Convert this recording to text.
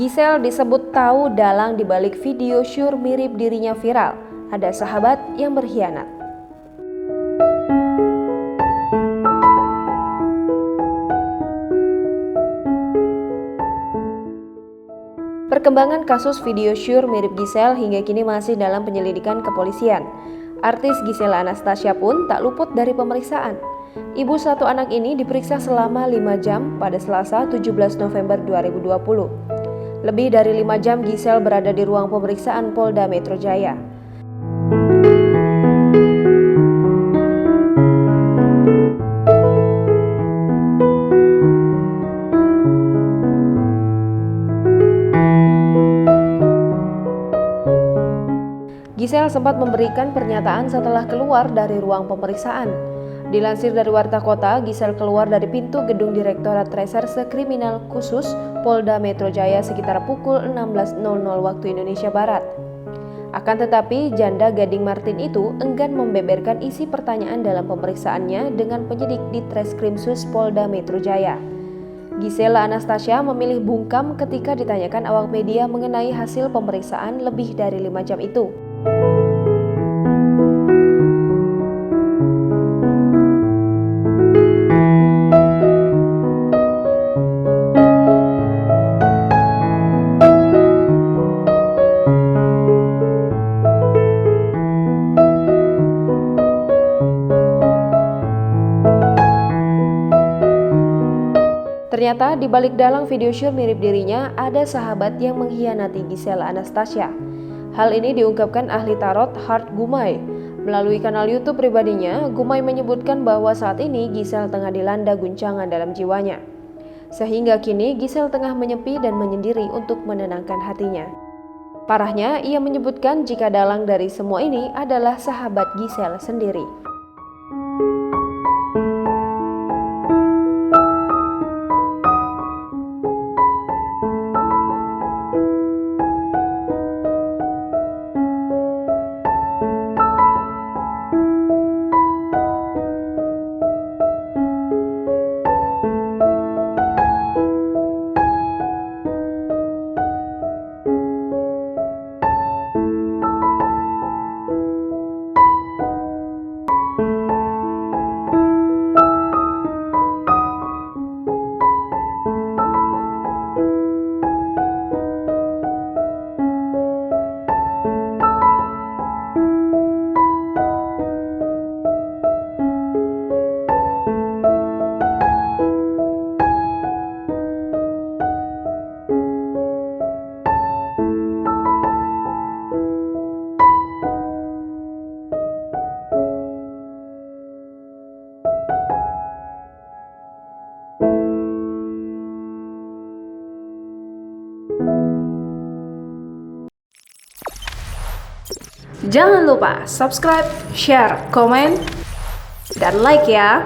Giselle disebut tahu dalang dibalik video syur mirip dirinya viral. Ada sahabat yang berkhianat. Perkembangan kasus video syur mirip Giselle hingga kini masih dalam penyelidikan kepolisian. Artis Giselle Anastasia pun tak luput dari pemeriksaan. Ibu satu anak ini diperiksa selama 5 jam pada Selasa 17 November 2020. Lebih dari 5 jam Giselle berada di ruang pemeriksaan Polda Metro Jaya. Giselle sempat memberikan pernyataan setelah keluar dari ruang pemeriksaan. Dilansir dari Warta Kota, Giselle keluar dari pintu gedung Direktorat Reserse Kriminal Khusus Polda Metro Jaya sekitar pukul 16.00 waktu Indonesia Barat. Akan tetapi, janda Gading Martin itu enggan membeberkan isi pertanyaan dalam pemeriksaannya dengan penyidik di Treskrimsus Polda Metro Jaya. Giselle Anastasia memilih bungkam ketika ditanyakan awak media mengenai hasil pemeriksaan lebih dari 5 jam itu. Ternyata di balik dalang video syur mirip dirinya ada sahabat yang mengkhianati Giselle Anastasia. Hal ini diungkapkan ahli tarot Heart Gumai. Melalui kanal YouTube pribadinya, Gumai menyebutkan bahwa saat ini Giselle tengah dilanda guncangan dalam jiwanya. Sehingga kini Giselle tengah menyepi dan menyendiri untuk menenangkan hatinya. Parahnya, ia menyebutkan jika dalang dari semua ini adalah sahabat Giselle sendiri. Jangan lupa subscribe, share, komen, dan like ya!